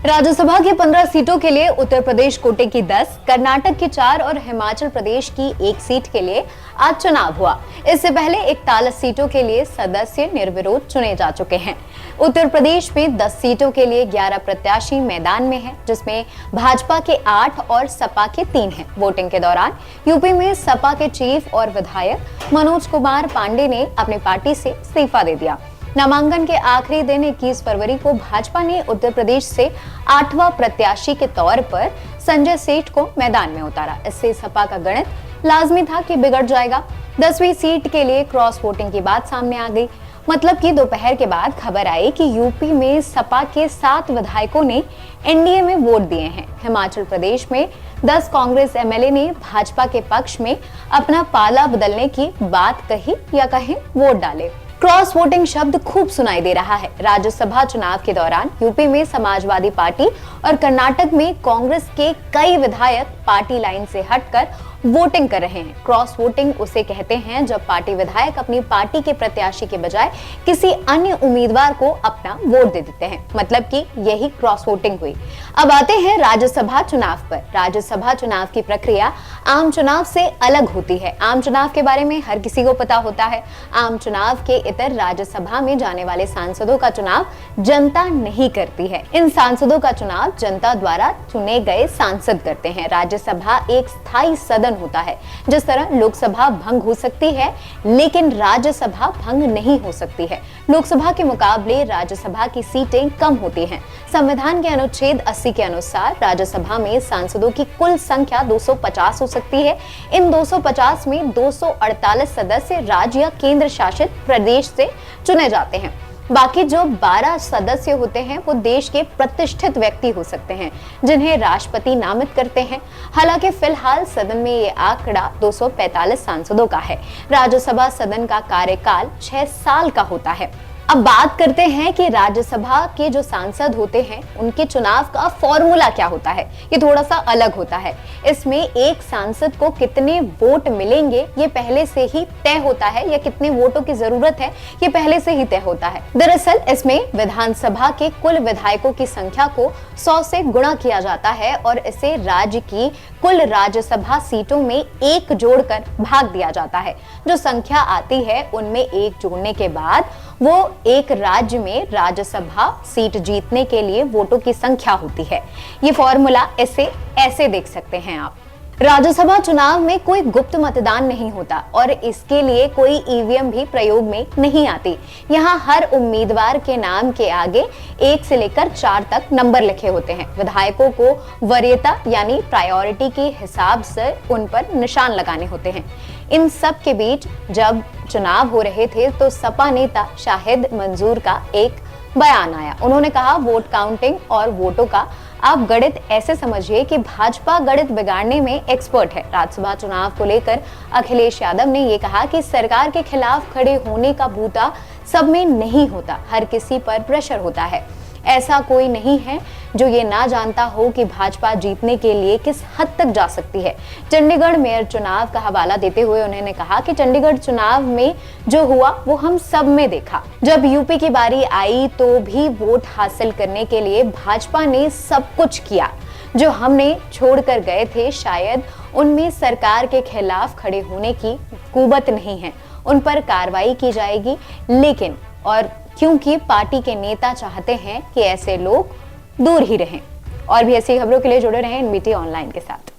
राज्यसभा की 15 सीटों के लिए उत्तर प्रदेश कोटे की 10, कर्नाटक की 4 और हिमाचल प्रदेश की 1 सीट के लिए आज चुनाव हुआ। इससे पहले 41 सीटों के लिए सदस्य निर्विरोध चुने जा चुके हैं। उत्तर प्रदेश में 10 सीटों के लिए 11 प्रत्याशी मैदान में हैं, जिसमें भाजपा के 8 और सपा के 3 हैं। वोटिंग के दौरान यूपी में सपा के चीफ और विधायक मनोज कुमार पांडे ने अपनी पार्टी से इस्तीफा दे दिया। नामांकन के आखिरी दिन 21 फरवरी को भाजपा ने उत्तर प्रदेश से 8वां प्रत्याशी के तौर पर संजय सेठ को मैदान में उतारा। इससे सपा का गणित लाजमी था कि बिगड़ जाएगा। 10वीं सीट के लिए क्रॉस वोटिंग की बात सामने आ गई। मतलब कि दोपहर के बाद खबर आई कि यूपी में सपा के 7 विधायकों ने एनडीए में वोट दिए हैं। हिमाचल प्रदेश में 10 कांग्रेस एमएलए ने भाजपा के पक्ष में अपना पाला बदलने की बात कही या कहें वोट डाले। क्रॉस वोटिंग शब्द खूब सुनाई दे रहा है। राज्यसभा चुनाव के दौरान यूपी में समाजवादी पार्टी और कर्नाटक में कांग्रेस के कई विधायक पार्टी लाइन से हटकर वोटिंग कर रहे हैं। क्रॉस वोटिंग उसे कहते हैं जब पार्टी विधायक अपनी पार्टी के प्रत्याशी के बजाय किसी अन्य उम्मीदवार को अपना वोट दे देते हैं। मतलब कि यही क्रॉस वोटिंग हुई। अब आते हैं राज्यसभा चुनाव पर। राज्यसभा चुनाव की प्रक्रिया आम चुनाव से अलग होती है। आम चुनाव के बारे में हर किसी को पता होता है। आम चुनाव के इतर राज्यसभा में जाने वाले सांसदों का चुनाव जनता नहीं करती है। इन सांसदों का चुनाव जनता द्वारा चुने गए सांसद करते हैं। राज्यसभा एक स्थायी सदन होता है। जिस तरह लोकसभा भंग हो सकती है, लेकिन राज्यसभा भंग नहीं हो सकती है। लोकसभा के मुकाबले राज्यसभा की सीटें कम होती हैं। संविधान के अनुच्छेद 80 के अनुसार राज्यसभा में सांसदों की कुल संख्या 250 हो सकती है। इन 250 में 248 सदस्य राज्य या केंद्र शासित प्रदेश से चुने जाते हैं। बाकी जो 12 सदस्य होते हैं वो देश के प्रतिष्ठित व्यक्ति हो सकते हैं, जिन्हें राष्ट्रपति नामित करते हैं। हालांकि फिलहाल सदन में ये आंकड़ा 245 सांसदों का है। राज्यसभा सदन का कार्यकाल 6 साल का होता है। अब बात करते हैं कि राज्यसभा के जो सांसद होते हैं उनके चुनाव का फॉर्मूला क्या होता है। ये थोड़ा सा अलग होता है। इसमें एक सांसद को कितने वोट मिलेंगे ये पहले से ही तय होता है, या कितने वोटों की जरूरत है ये पहले से ही तय होता है। दरअसल इसमें विधानसभा के कुल विधायकों की संख्या को 100 से गुणा किया जाता है और इसे राज्य की कुल राज्यसभा सीटों में 1 जोड़कर भाग दिया जाता है। जो संख्या आती है उनमें 1 जोड़ने के बाद वो एक राज्य में राज्यसभा सीट जीतने के लिए वोटों की संख्या होती है। ये फॉर्मूला ऐसे देख सकते हैं आप। राज्यसभा चुनाव में कोई गुप्त मतदान नहीं होता और इसके लिए कोई ईवीएम भी प्रयोग में नहीं आती। यहाँ हर उम्मीदवार के नाम के आगे 1 से लेकर 4 तक नंबर लिखे होते हैं। विधायकों को वरीयता यानी प्रायोरिटी के हिसाब से उन पर निशान लगाने होते हैं। इन सब के बीच जब चुनाव हो रहे थे तो सपा नेता शाहिद मंसूर का एक बयान आया। उन्होंने कहा, वोट काउंटिंग और वोटों का आप गणित ऐसे समझिए कि भाजपा गणित बिगाड़ने में एक्सपर्ट है। राज्यसभा चुनाव को लेकर अखिलेश यादव ने ये कहा कि सरकार के खिलाफ खड़े होने का बूता सब में नहीं होता, हर किसी पर प्रेशर होता है। ऐसा कोई नहीं है जो ये ना जानता हो कि भाजपा जीतने के लिए किस हद तक जा सकती है। चंडीगढ़ मेयर चुनाव का हवाला देते हुए उन्होंने कहा कि चंडीगढ़ चुनाव में जो हुआ वो हम सब में देखा। जब यूपी की बारी आई तो भी वोट हासिल करने के लिए भाजपा ने सब कुछ किया। जो हमने छोड़कर गए थे शायद उनमें सरकार के खिलाफ खड़े होने की कुवत नहीं है। उन पर कार्रवाई की जाएगी, लेकिन और क्योंकि पार्टी के नेता चाहते हैं कि ऐसे लोग दूर ही रहें। और भी ऐसी खबरों के लिए जुड़े रहें एनबीटी ऑनलाइन के साथ।